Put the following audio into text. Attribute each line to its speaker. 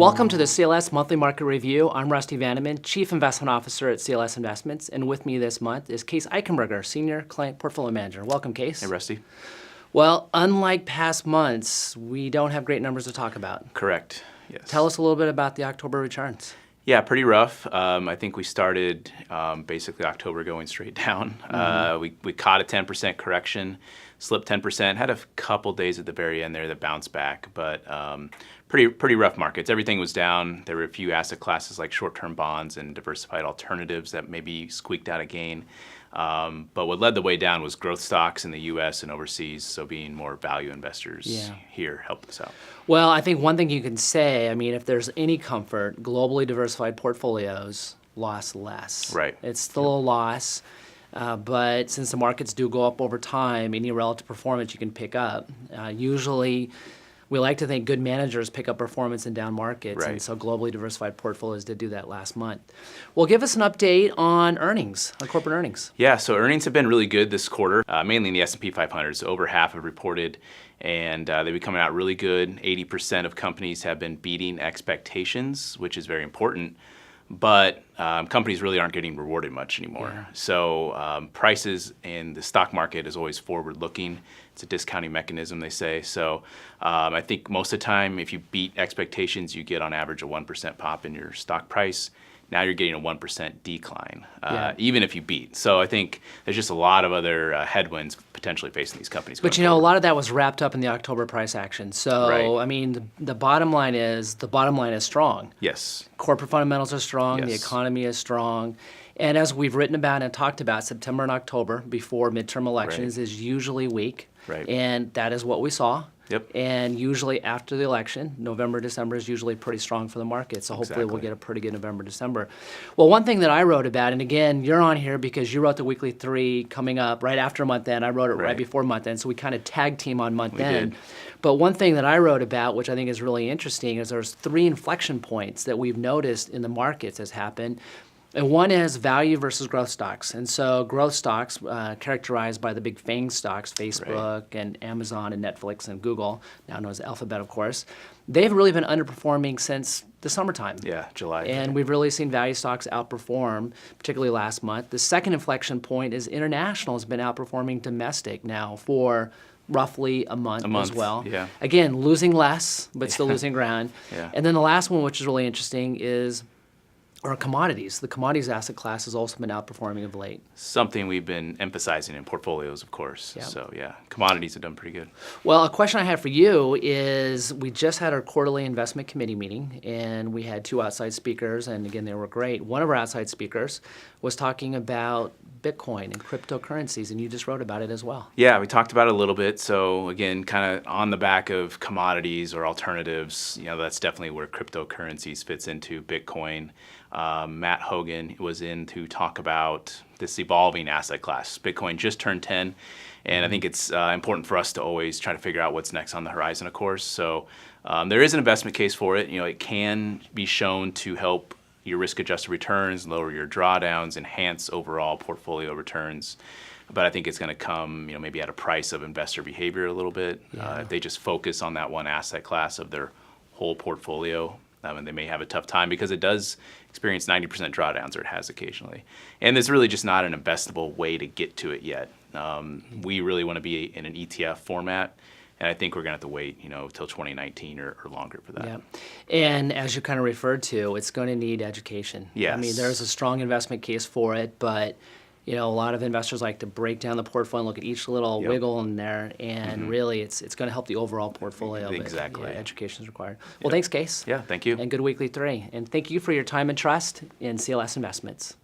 Speaker 1: Welcome to the CLS Monthly Market Review. I'm Rusty Vandeman, Chief Investment Officer at CLS Investments, and with me this month is Case Eichenberger, Senior Client Portfolio Manager. Welcome, Case.
Speaker 2: Hey, Rusty.
Speaker 1: Well, unlike past months, we don't have great numbers to talk about.
Speaker 2: Correct, yes.
Speaker 1: Tell us a little bit about the October returns.
Speaker 2: Yeah, pretty rough. I think we started basically October going straight down. We caught a 10% correction, slipped 10%, had a couple days at the very end there that bounced back, but pretty rough markets. Everything was down. There were a few asset classes like short-term bonds and diversified alternatives that maybe squeaked out a gain. But what led the way down was growth stocks in the U.S. and overseas, so being more value investors here helped us out.
Speaker 1: Well, I think one thing you can say, I mean, if there's any comfort, globally diversified portfolios lost less.
Speaker 2: Right.
Speaker 1: It's still a loss, but since the markets do go up over time, any relative performance you can pick up. Usually, we like to think good managers pick up performance in down markets, and so globally diversified portfolios did do that last month. Well, give us an update on earnings, on corporate earnings.
Speaker 2: Yeah, so earnings have been really good this quarter, mainly in the S&P 500. So over half have reported, and they've been coming out really good. 80% of companies have been beating expectations, which is very important. But companies really aren't getting rewarded much anymore.
Speaker 1: Yeah.
Speaker 2: So prices in the stock market is always forward-looking. It's a discounting mechanism, they say. So I think most of the time, if you beat expectations, you get on average a 1% pop in your stock price. Now you're getting a 1% decline, even if you beat. So I think there's just a lot of other headwinds potentially facing these companies.
Speaker 1: But you know, a lot of that was wrapped up in the October price action. So I mean, the bottom line is strong.
Speaker 2: Yes.
Speaker 1: Corporate fundamentals are strong.
Speaker 2: Yes.
Speaker 1: The economy is strong. And as we've written about and talked about, September and October before midterm elections is usually weak.
Speaker 2: Right.
Speaker 1: And that is what we saw.
Speaker 2: Yep.
Speaker 1: And usually after the election, November, December is usually pretty strong for the market. So hopefully we'll get a pretty good November, December. Well, one thing that I wrote about, and again, you're on here because you wrote the weekly 3 coming up right after month end. I wrote it right before month end. So we kind of tag team on month end.
Speaker 2: Did.
Speaker 1: But one thing that I wrote about, which I think is really interesting, is there's 3 inflection points that we've noticed in the markets has happened. And one is value versus growth stocks. And so growth stocks, characterized by the big FANG stocks, Facebook and Amazon and Netflix and Google, now known as Alphabet, of course, they've really been underperforming since the summertime.
Speaker 2: Yeah, July.
Speaker 1: And we've really seen value stocks outperform, particularly last month. The second inflection point is international has been outperforming domestic now for roughly a month as well.
Speaker 2: Yeah.
Speaker 1: Again, losing less, but still losing ground.
Speaker 2: Yeah.
Speaker 1: And then the last one, which is really interesting, is or commodities. The commodities asset class has also been outperforming of late.
Speaker 2: Something we've been emphasizing in portfolios, of course.
Speaker 1: Yep.
Speaker 2: So yeah, commodities have done pretty good.
Speaker 1: Well, a question I have for you is we just had our quarterly investment committee meeting, and we had 2 outside speakers, and again, they were great. One of our outside speakers was talking about Bitcoin and cryptocurrencies, and you just wrote about it as well.
Speaker 2: Yeah, we talked about it a little bit. So again, kind of on the back of commodities or alternatives, you know, that's definitely where cryptocurrencies fits into Bitcoin. Matt Hogan was in to talk about this evolving asset class. Bitcoin just turned 10, and I think it's important for us to always try to figure out what's next on the horizon, of course. So there is an investment case for it. You know, it can be shown to help your risk-adjusted returns, lower your drawdowns, enhance overall portfolio returns. But I think it's going to come, you know, maybe at a price of investor behavior a little bit. If they just focus on that one asset class of their whole portfolio, and they may have a tough time because it does experience 90% drawdowns, or it has occasionally. And there's really just not an investable way to get to it yet. We really want to be in an ETF format, and I think we're going to have to wait, you know, till 2019 or longer for that.
Speaker 1: Yeah. And as you kind of referred to, it's going to need education.
Speaker 2: Yes.
Speaker 1: I mean, there's a strong investment case for it, but you know, a lot of investors like to break down the portfolio and look at each little wiggle in there, and really it's going to help the overall portfolio.
Speaker 2: Exactly.
Speaker 1: But, education is required. Well, thanks, Case.
Speaker 2: Yeah, thank you.
Speaker 1: And good weekly 3. And thank you for your time and trust in CLS Investments.